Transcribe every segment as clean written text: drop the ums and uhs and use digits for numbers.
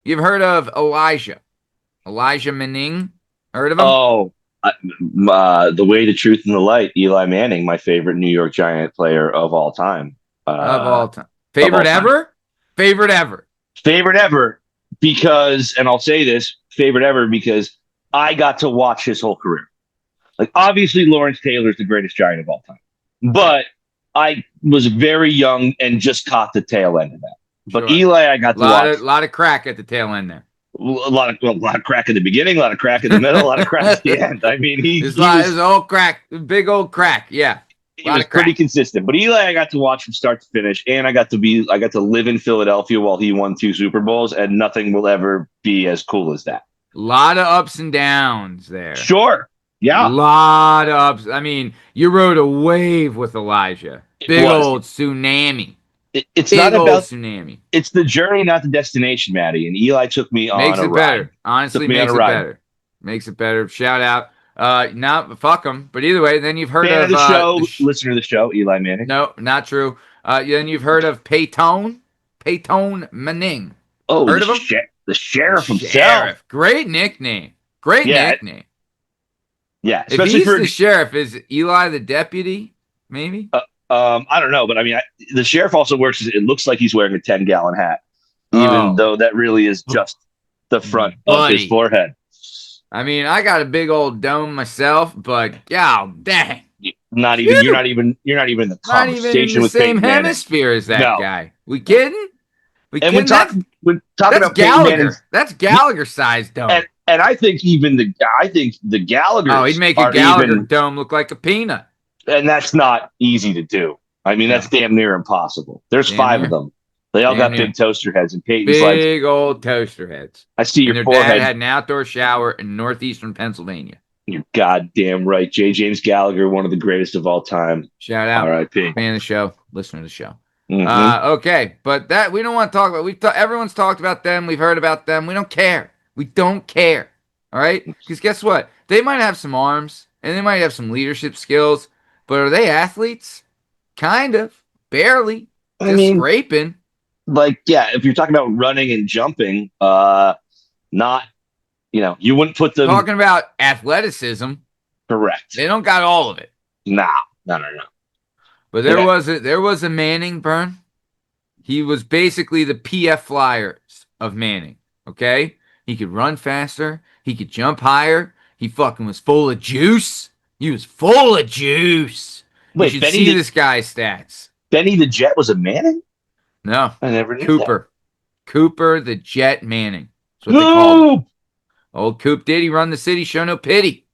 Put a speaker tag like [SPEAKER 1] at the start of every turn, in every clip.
[SPEAKER 1] You've heard of Elijah Manning? Heard of him?
[SPEAKER 2] Oh, the way, the truth, and the light. Eli Manning, my favorite New York Giant player of all time.
[SPEAKER 1] Of all time.
[SPEAKER 2] Of all
[SPEAKER 1] Favorite
[SPEAKER 2] time.
[SPEAKER 1] ever? Favorite ever.
[SPEAKER 2] Favorite ever because, and I'll say this, favorite ever because I got to watch his whole career. Like, obviously, Lawrence Taylor is the greatest Giant of all time, but I was very young and just caught the tail end of that. But
[SPEAKER 1] Sure.
[SPEAKER 2] Eli, I got to watch.
[SPEAKER 1] A lot of crack at the tail end there.
[SPEAKER 2] A lot of crack in the beginning, a lot of crack in the middle, a lot of crack at the end. I mean, he
[SPEAKER 1] was old crack, big old crack. Yeah,
[SPEAKER 2] he was pretty consistent. But Eli, I got to watch from start to finish, and I got to live in Philadelphia while he won 2 Super Bowls, and nothing will ever be as cool as that.
[SPEAKER 1] A lot of ups and downs there.
[SPEAKER 2] Sure, yeah,
[SPEAKER 1] a lot of ups. I mean, you rode a wave with Elijah. Big old tsunami.
[SPEAKER 2] It's
[SPEAKER 1] big
[SPEAKER 2] not
[SPEAKER 1] old
[SPEAKER 2] about
[SPEAKER 1] tsunami.
[SPEAKER 2] It's the journey, not the destination, Matty. And Eli took me on
[SPEAKER 1] makes
[SPEAKER 2] a
[SPEAKER 1] it
[SPEAKER 2] ride.
[SPEAKER 1] Better. Honestly, makes it better. Makes it better. Shout out. Not fuck them. But either way, then you've heard
[SPEAKER 2] Fan
[SPEAKER 1] of
[SPEAKER 2] the show, listener of the show, Eli Manning.
[SPEAKER 1] No, not true. Then you've heard of Peyton Manning.
[SPEAKER 2] Oh,
[SPEAKER 1] heard of him?
[SPEAKER 2] The sheriff himself.
[SPEAKER 1] Great nickname. Great nickname.
[SPEAKER 2] Yeah,
[SPEAKER 1] if he's the sheriff, is Eli the deputy? Maybe.
[SPEAKER 2] I don't know, but I mean, the sheriff also works. It looks like he's wearing a 10-gallon hat, even though that really is just the front of his forehead.
[SPEAKER 1] I mean, I got a big old dome myself, but god dang,
[SPEAKER 2] you're not even in the conversation with
[SPEAKER 1] Peyton Manning. Same hemisphere as that guy. We kidding?
[SPEAKER 2] When talking about
[SPEAKER 1] Gallagher, Manning, that's Gallagher sized dome.
[SPEAKER 2] And I think the Gallagher.
[SPEAKER 1] Oh, he'd make a Gallagher dome look like a peanut.
[SPEAKER 2] And that's not easy to do. I mean, that's damn near impossible. There's 5 of them. They all got big toaster heads, and Peyton's
[SPEAKER 1] big old toaster heads.
[SPEAKER 2] I see your forehead.
[SPEAKER 1] Their dad had an outdoor shower in northeastern Pennsylvania.
[SPEAKER 2] You're goddamn right. J. James Gallagher, one of the greatest of all time.
[SPEAKER 1] Shout out.
[SPEAKER 2] R.I.P.
[SPEAKER 1] Fan of the show. Listener of the show. Okay, but that we don't want to talk about. Everyone's talked about them. We've heard about them. We don't care. We don't care. All right? Because guess what? They might have some arms, and they might have some leadership skills, but are they athletes? Kind of. Barely. I mean, scraping.
[SPEAKER 2] Like, yeah, if you're talking about running and jumping, not, you wouldn't put them.
[SPEAKER 1] Talking about athleticism.
[SPEAKER 2] Correct.
[SPEAKER 1] They don't got all of it.
[SPEAKER 2] No.
[SPEAKER 1] But there was a Manning, Bern. He was basically the PF Flyers of Manning, okay? He could run faster. He could jump higher. He fucking was full of juice. He was full of juice. Wait, you should see this guy's stats.
[SPEAKER 2] Benny the Jet was a Manning?
[SPEAKER 1] No.
[SPEAKER 2] I never knew
[SPEAKER 1] Cooper. That. Cooper the Jet Manning. That's what they called him. Old Coop did. He run the city, show no pity.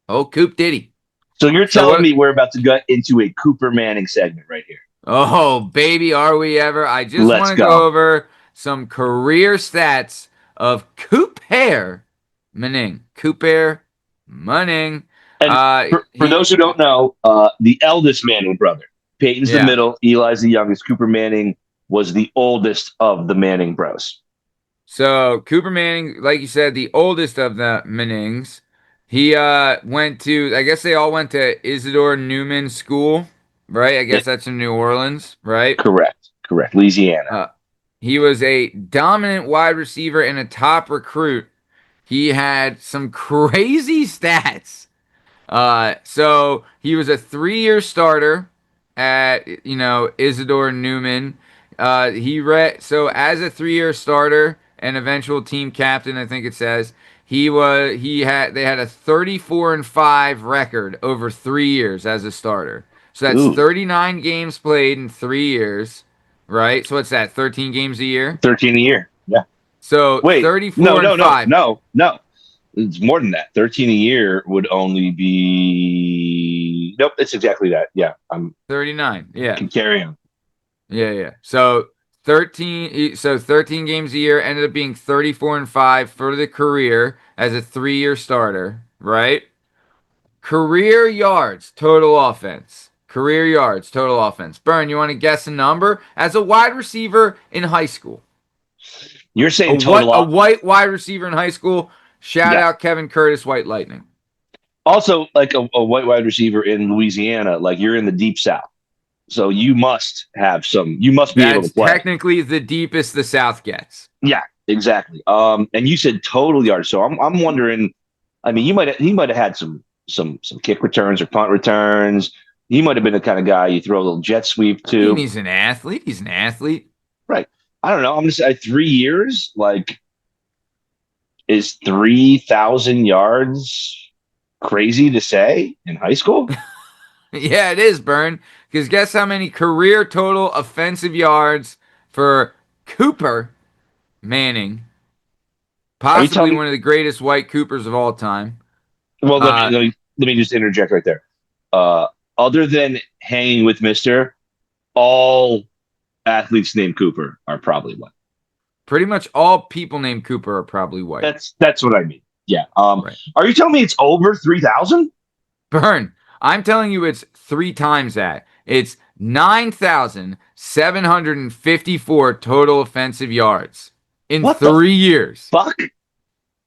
[SPEAKER 1] Old Coop did he.
[SPEAKER 2] So you're telling me we're about to get into a Cooper Manning segment right here.
[SPEAKER 1] Oh, baby, are we ever? I just want to go over some career stats of Cooper Manning. Cooper Manning.
[SPEAKER 2] And for those who don't know, the eldest Manning brother. Peyton's the middle. Eli's the youngest. Cooper Manning was the oldest of the Manning bros.
[SPEAKER 1] So Cooper Manning, like you said, the oldest of the Mannings. He went to, I guess they all went to Isidore Newman School, right? I guess that's in New Orleans, right?
[SPEAKER 2] Correct. Louisiana.
[SPEAKER 1] He was a dominant wide receiver and a top recruit. He had some crazy stats. So he was a 3-year starter at, Isidore Newman. So as a 3-year starter and eventual team captain, I think it says, they had a 34-5 record over 3 years as a starter. So that's 39 games played in 3 years, right? So what's that? 13 games a year?
[SPEAKER 2] 13 a year. Yeah.
[SPEAKER 1] So wait, 34-5.
[SPEAKER 2] No. It's more than that. 13 a year would only be. Nope, it's exactly that. Yeah, I'm
[SPEAKER 1] 39. Yeah.
[SPEAKER 2] Can carry on.
[SPEAKER 1] Yeah. So 13 games a year ended up being 34-5 for the career as a 3-year starter, right? Career yards, total offense. Bern, you want to guess a number? As a wide receiver in high school.
[SPEAKER 2] You're saying
[SPEAKER 1] a white wide receiver in high school. Shout out Kevin Curtis, White Lightning.
[SPEAKER 2] Also, like a white wide receiver in Louisiana, like you're in the deep South. So you must have some. You must be able to play.
[SPEAKER 1] Technically the deepest the South gets.
[SPEAKER 2] Yeah, exactly. And you said total yards, so I'm wondering. I mean, he might have had some kick returns or punt returns. He might have been the kind of guy you throw a little jet sweep
[SPEAKER 1] I mean,
[SPEAKER 2] to.
[SPEAKER 1] he's an athlete. He's an athlete.
[SPEAKER 2] Right. I don't know. I'm just at 3 years. Like, is 3,000 yards crazy to say in high school?
[SPEAKER 1] Yeah, it is, Bern. Because guess how many career total offensive yards for Cooper Manning,
[SPEAKER 2] Are you
[SPEAKER 1] possibly
[SPEAKER 2] telling me?
[SPEAKER 1] one of the greatest white Coopers of all time.
[SPEAKER 2] Well,
[SPEAKER 1] Uh,
[SPEAKER 2] let me just interject right there. Uh, Other than hanging with Mister, all athletes named Cooper are probably white.
[SPEAKER 1] Pretty much all people named Cooper are probably white.
[SPEAKER 2] That's what I mean. Yeah.
[SPEAKER 1] Right.
[SPEAKER 2] Are you telling me it's over 3,000?
[SPEAKER 1] Bern, I'm telling you it's three times that. It's 9,754 total offensive yards in
[SPEAKER 2] What the
[SPEAKER 1] 3 years.
[SPEAKER 2] fuck?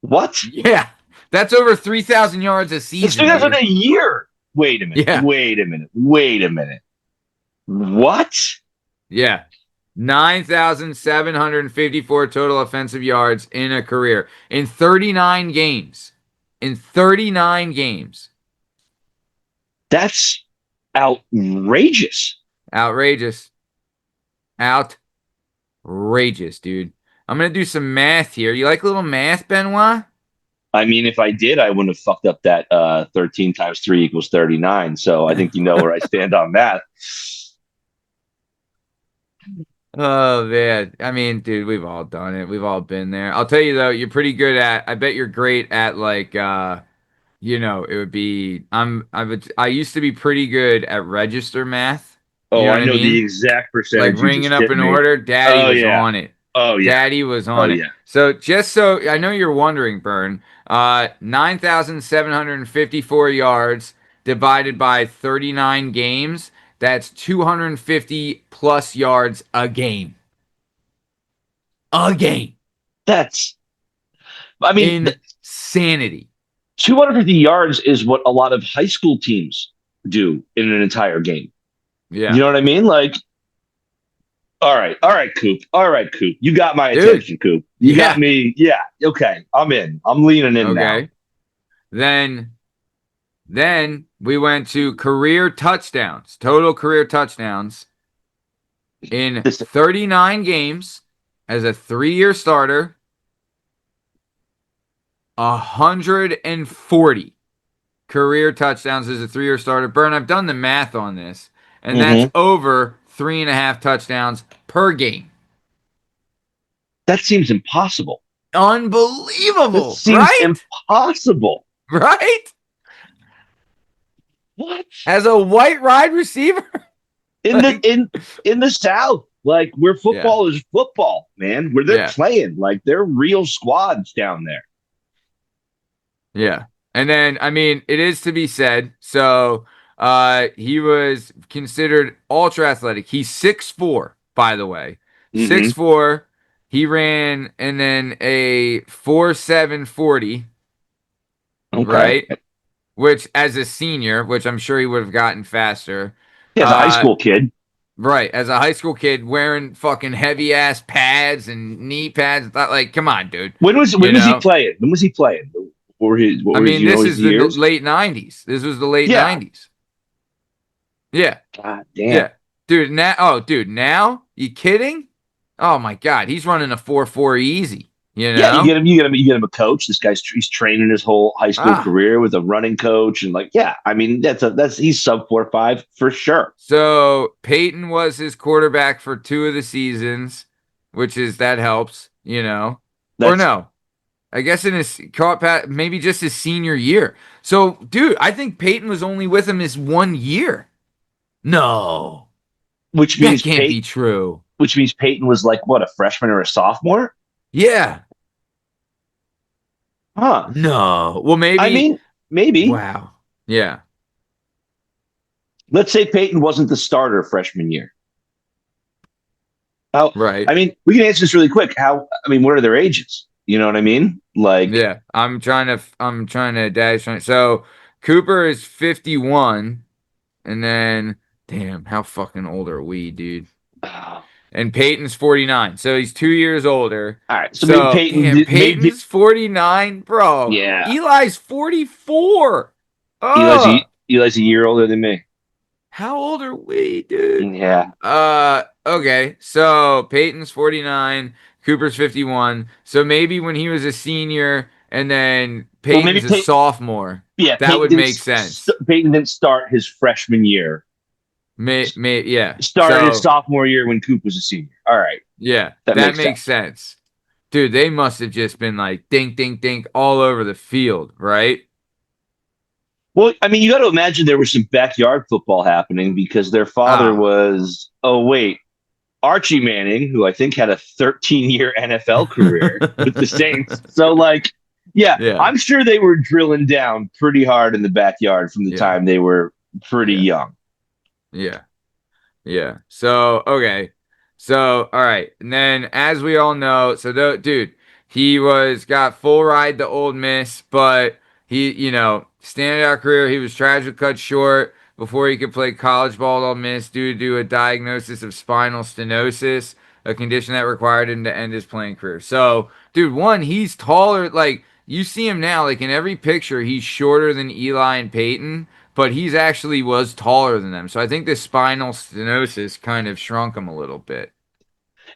[SPEAKER 2] What?
[SPEAKER 1] Yeah, that's over 3,000 yards a
[SPEAKER 2] It's
[SPEAKER 1] season,
[SPEAKER 2] 3,000
[SPEAKER 1] dude.
[SPEAKER 2] a year. Wait a minute.
[SPEAKER 1] Yeah,
[SPEAKER 2] Wait a minute. Wait a minute. What?
[SPEAKER 1] yeah. 9,754 total offensive yards in a career in 39 games. In 39 games.
[SPEAKER 2] That's outrageous.
[SPEAKER 1] Outrageous. Outrageous, dude. I'm going to do some math here. You like a little math, Benoit?
[SPEAKER 2] I mean, if I did, I wouldn't have fucked up that 13 times 3 equals 39. So I think you know where I stand on that.
[SPEAKER 1] Oh, man. I mean, dude, we've all done it. We've all been there. I'll tell you, though, you're pretty good at, I bet you're great at, like, it would be, I used to be pretty good at register math. You
[SPEAKER 2] Oh,
[SPEAKER 1] know
[SPEAKER 2] I
[SPEAKER 1] what I
[SPEAKER 2] know the
[SPEAKER 1] mean?
[SPEAKER 2] exact
[SPEAKER 1] Like
[SPEAKER 2] percentage you
[SPEAKER 1] ringing
[SPEAKER 2] just
[SPEAKER 1] up
[SPEAKER 2] hit
[SPEAKER 1] an
[SPEAKER 2] me.
[SPEAKER 1] order. Daddy
[SPEAKER 2] Oh,
[SPEAKER 1] was
[SPEAKER 2] yeah.
[SPEAKER 1] on it.
[SPEAKER 2] Oh, yeah.
[SPEAKER 1] Daddy was
[SPEAKER 2] Oh,
[SPEAKER 1] on it.
[SPEAKER 2] yeah.
[SPEAKER 1] So just so I know you're wondering, Bern, 9,754 yards divided by 39 games. That's 250 plus yards a game. A game.
[SPEAKER 2] That's, I mean,
[SPEAKER 1] Insanity.
[SPEAKER 2] 250 yards is what a lot of high school teams do in an entire game. You
[SPEAKER 1] Yeah.
[SPEAKER 2] know what I mean? Like, all right, Coop. All right, Coop. You got my
[SPEAKER 1] Dude.
[SPEAKER 2] attention, Coop. You got
[SPEAKER 1] Yeah.
[SPEAKER 2] me. Yeah. Okay. I'm in. I'm leaning in now.
[SPEAKER 1] Okay. Then we went to career touchdowns, total career touchdowns in
[SPEAKER 2] This
[SPEAKER 1] 39 games as a 3-year starter. 140 career touchdowns as a 3-year starter. Bern, I've done the math on this, and that's
[SPEAKER 2] Mhm.
[SPEAKER 1] over 3.5 touchdowns per game.
[SPEAKER 2] That seems impossible. That
[SPEAKER 1] Unbelievable,
[SPEAKER 2] seems
[SPEAKER 1] right?
[SPEAKER 2] impossible.
[SPEAKER 1] Right?
[SPEAKER 2] What?
[SPEAKER 1] As a white wide receiver?
[SPEAKER 2] In the
[SPEAKER 1] Like,
[SPEAKER 2] in the South, like where
[SPEAKER 1] yeah,
[SPEAKER 2] football is football, man, where they're
[SPEAKER 1] yeah,
[SPEAKER 2] playing, like they're real squads down there.
[SPEAKER 1] yeah. And then, I mean, it is to be said. So, he was considered ultra athletic. He's 6'4", by the way.
[SPEAKER 2] Mm-hmm.
[SPEAKER 1] 6'4". He ran and then a 4.740,
[SPEAKER 2] Okay.
[SPEAKER 1] right? Which as a senior, which I'm sure he would have gotten faster.
[SPEAKER 2] Yeah, as a high
[SPEAKER 1] Uh,
[SPEAKER 2] school kid.
[SPEAKER 1] right, as a high school kid wearing fucking heavy ass pads and knee pads. Like, come on, dude.
[SPEAKER 2] When was he playing? When was he playing? What
[SPEAKER 1] I
[SPEAKER 2] were his
[SPEAKER 1] mean, this
[SPEAKER 2] his
[SPEAKER 1] is the
[SPEAKER 2] years?
[SPEAKER 1] late '90s. This was the late
[SPEAKER 2] Yeah.
[SPEAKER 1] '90s. Yeah,
[SPEAKER 2] God damn.
[SPEAKER 1] yeah, dude. Now, oh, dude, now you kidding? Oh my God, he's running a 4.4 easy. You
[SPEAKER 2] Yeah,
[SPEAKER 1] know?
[SPEAKER 2] you get him a coach. This guy's he's training his whole high school
[SPEAKER 1] Ah,
[SPEAKER 2] career with a running coach, and like, yeah, I mean that's he's sub 4.5 for sure.
[SPEAKER 1] so Peyton was his quarterback for 2 of the seasons, which is that helps, or
[SPEAKER 2] That's
[SPEAKER 1] no? I guess in his caught maybe just his senior year. So, dude, I think Peyton was only with him his 1 year. No,
[SPEAKER 2] which
[SPEAKER 1] that
[SPEAKER 2] means
[SPEAKER 1] can't be true.
[SPEAKER 2] Peyton was like what, a freshman or a sophomore?
[SPEAKER 1] Yeah.
[SPEAKER 2] Huh.
[SPEAKER 1] No. Well,
[SPEAKER 2] I
[SPEAKER 1] maybe.
[SPEAKER 2] mean, maybe.
[SPEAKER 1] Wow. Yeah.
[SPEAKER 2] Let's say Peyton wasn't the starter freshman year. How?
[SPEAKER 1] Right.
[SPEAKER 2] I mean, we can answer this really quick. How? I mean, what are their ages? You know what I mean? Like,
[SPEAKER 1] Yeah. I'm trying to dash on it. So Cooper is 51, and then damn, how fucking old are we, dude? and Peyton's 49. So he's 2 years older.
[SPEAKER 2] All right, so maybe
[SPEAKER 1] So
[SPEAKER 2] Peyton
[SPEAKER 1] damn,
[SPEAKER 2] did, maybe
[SPEAKER 1] Peyton's 49, bro.
[SPEAKER 2] yeah.
[SPEAKER 1] Eli's 44.
[SPEAKER 2] Eli's
[SPEAKER 1] Oh,
[SPEAKER 2] Eli's a year older than me.
[SPEAKER 1] how old are we, dude?
[SPEAKER 2] Yeah.
[SPEAKER 1] Okay. So Peyton's 49, Cooper's 51. So maybe when he was a senior and then
[SPEAKER 2] Well, maybe
[SPEAKER 1] Peyton's a sophomore,
[SPEAKER 2] yeah,
[SPEAKER 1] that would make sense.
[SPEAKER 2] Peyton didn't start his freshman year.
[SPEAKER 1] Yeah.
[SPEAKER 2] Started his
[SPEAKER 1] So
[SPEAKER 2] sophomore year when Coop was a senior. All right,
[SPEAKER 1] yeah,
[SPEAKER 2] that
[SPEAKER 1] that
[SPEAKER 2] makes
[SPEAKER 1] makes
[SPEAKER 2] sense.
[SPEAKER 1] sense. Dude, they must have just been like dink, dink, dink all over the field, right?
[SPEAKER 2] Well, I mean, you got to imagine there was some backyard football happening because their father
[SPEAKER 1] Ah.
[SPEAKER 2] was, oh, wait, Archie Manning, who I think had a 13-year NFL career with the Saints. So, like, yeah,
[SPEAKER 1] Yeah.
[SPEAKER 2] I'm sure they were drilling down pretty hard in the backyard from the time they were pretty young.
[SPEAKER 1] Yeah. Yeah. So, okay. So, all right. And then, as we all know, dude, he got full ride to Ole Miss, but standout career, he was tragically cut short before he could play college ball at Ole Miss due to a diagnosis of spinal stenosis, a condition that required him to end his playing career. So, dude, he's taller. Like, you see him now, like in every picture, he's shorter than Eli and Peyton, but he's actually was taller than them. So I think the spinal stenosis kind of shrunk him a little bit.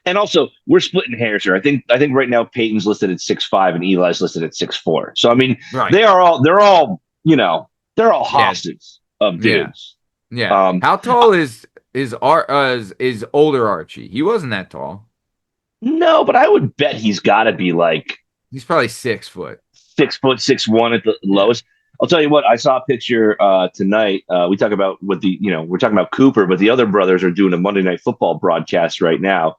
[SPEAKER 2] And also, we're splitting hairs here. I think right now Peyton's listed at 6'5" and Eli's listed at 6'4". So I mean,
[SPEAKER 1] Right.
[SPEAKER 2] they're all hostas of dudes.
[SPEAKER 1] Yeah. How tall is older Archie? He wasn't that tall.
[SPEAKER 2] No, but I would bet he's got to be like
[SPEAKER 1] He's probably 6 foot.
[SPEAKER 2] 6', 6'1" at the lowest. I'll tell you what, I saw a picture tonight. We talk about we're talking about Cooper, but the other brothers are doing a Monday Night Football broadcast right now.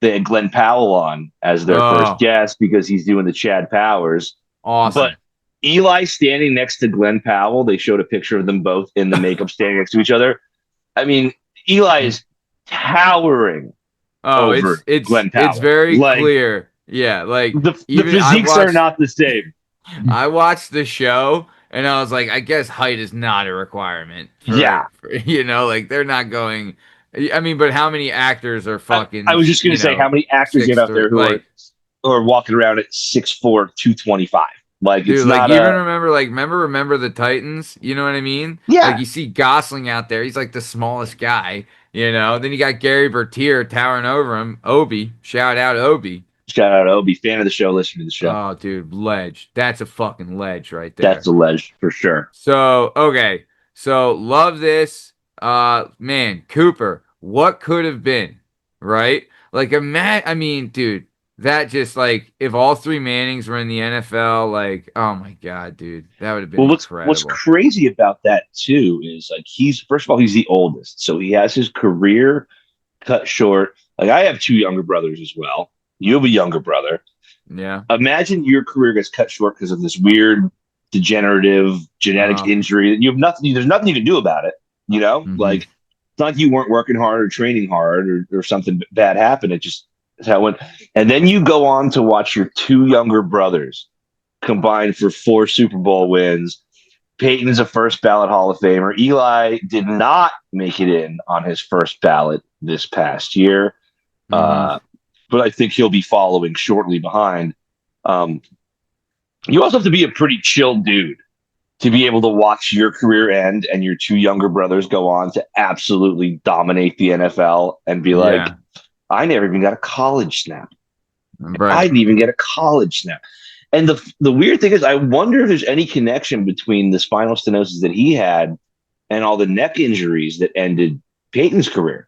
[SPEAKER 2] They had Glenn Powell on as their first guest because he's doing the Chad Powers.
[SPEAKER 1] Awesome.
[SPEAKER 2] But Eli standing next to Glenn Powell, they showed a picture of them both in the makeup standing next to each other. I mean, Eli is towering over Glenn Powell.
[SPEAKER 1] It's very clear. Yeah, like
[SPEAKER 2] the physiques are not the same.
[SPEAKER 1] I watched the show and I was like, I guess height is not a requirement. They're not going. I mean, but how many actors are fucking?
[SPEAKER 2] I was just going to say, how many actors get out there who are walking around at 6'4", 225? Like, dude, it's not
[SPEAKER 1] remember the Titans? You know what I mean?
[SPEAKER 2] Yeah.
[SPEAKER 1] Like you see Gosling out there, he's like the smallest guy. Then you got Gary Bertier towering over him. Obi, shout out Obi.
[SPEAKER 2] Shout out Obi, fan of the show, listening to the show.
[SPEAKER 1] Oh, dude, ledge. That's a fucking ledge right there.
[SPEAKER 2] That's a ledge for sure.
[SPEAKER 1] So, okay. So, love this. Man, Cooper, what could have been, right? Like, I mean, dude, that just like, if all three Mannings were in the NFL, like, oh my God, dude, that would have been incredible.
[SPEAKER 2] What's crazy about that, too, is like, first of all, he's the oldest. So, he has his career cut short. Like, I have two younger brothers as well. You have a younger brother.
[SPEAKER 1] Yeah.
[SPEAKER 2] Imagine your career gets cut short because of this weird degenerative genetic injury. You have nothing. There's nothing you can do about it. Like it's not like you weren't working hard or training hard or something bad happened. It just is how it went. And then you go on to watch your two younger brothers combine for 4 Super Bowl wins. Peyton is a first ballot Hall of Famer. Eli did not make it in on his first ballot this past year. But I think he'll be following shortly behind. You also have to be a pretty chill dude to be able to watch your career end and your two younger brothers go on to absolutely dominate the NFL and be like, I never even got a college snap. Right. I didn't even get a college snap. And the weird thing is, I wonder if there's any connection between the spinal stenosis that he had and all the neck injuries that ended Peyton's career.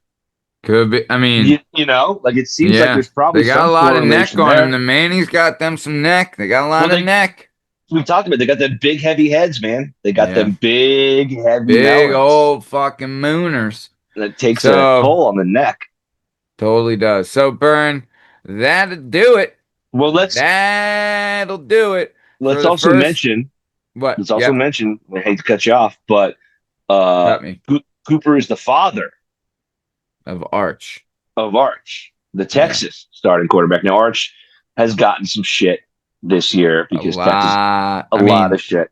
[SPEAKER 1] Could be. I mean,
[SPEAKER 2] like it seems like there's probably
[SPEAKER 1] they got a lot of neck on them. The Mannings got them some neck. They got a lot of neck.
[SPEAKER 2] We talked about. They got them big, heavy heads, man. They got them big, heavy,
[SPEAKER 1] big old fucking mooners.
[SPEAKER 2] That takes a toll on the neck.
[SPEAKER 1] Totally does. So, Bern, that'll do it.
[SPEAKER 2] Well,
[SPEAKER 1] that'll do it.
[SPEAKER 2] Let's also mention.
[SPEAKER 1] What?
[SPEAKER 2] Let's also mention. I hate to cut you off, but Cooper is the father
[SPEAKER 1] of Arch,
[SPEAKER 2] the Texas starting quarterback. Now, Arch has gotten some shit this year because Texas a lot of shit.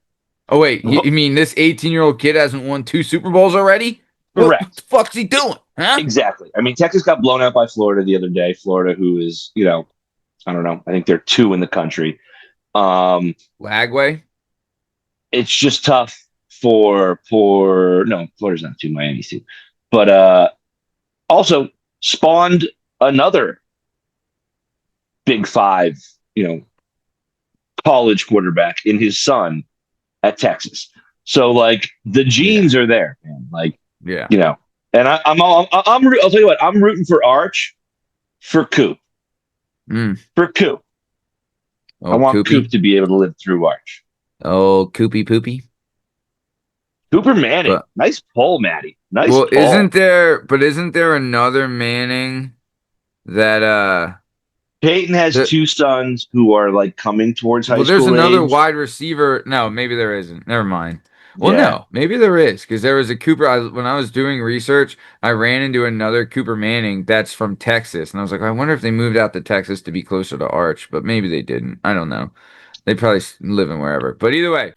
[SPEAKER 1] Oh wait, you mean this 18-year-old kid hasn't won 2 Super Bowls already? What the
[SPEAKER 2] Correct.
[SPEAKER 1] fuck's he doing? Huh?
[SPEAKER 2] Exactly. I mean, Texas got blown out by Florida the other day. Florida, who is, I don't know. I think they're 2 in the country. Um,
[SPEAKER 1] Lagway?
[SPEAKER 2] it's just tough for no, Florida's not 2, Miami's 2. But also spawned another Big Five, college quarterback in his son at Texas. So like the
[SPEAKER 1] Yeah.
[SPEAKER 2] genes are there, man. Like,
[SPEAKER 1] Yeah.
[SPEAKER 2] and I'll tell you what, I'm rooting for Arch for Coop.
[SPEAKER 1] Mm.
[SPEAKER 2] For Coop. I
[SPEAKER 1] Oh,
[SPEAKER 2] want Coop
[SPEAKER 1] Koopy.
[SPEAKER 2] to be able to live through Arch.
[SPEAKER 1] Oh, Koopy Poopy.
[SPEAKER 2] Cooper Manning.
[SPEAKER 1] But
[SPEAKER 2] Nice pull, Maddie. Nice
[SPEAKER 1] well,
[SPEAKER 2] pull.
[SPEAKER 1] isn't there another Manning that
[SPEAKER 2] Peyton has
[SPEAKER 1] that
[SPEAKER 2] 2 sons who are like coming towards high
[SPEAKER 1] well, there's
[SPEAKER 2] school
[SPEAKER 1] another
[SPEAKER 2] age.
[SPEAKER 1] wide receiver. No, maybe there isn't. Never mind. Well,
[SPEAKER 2] Yeah.
[SPEAKER 1] no, maybe there is because there was a Cooper. When I was doing research, I ran into another Cooper Manning that's from Texas, and I was like, I wonder if they moved out to Texas to be closer to Arch, but maybe they didn't. I don't know. They probably live in wherever. But either way.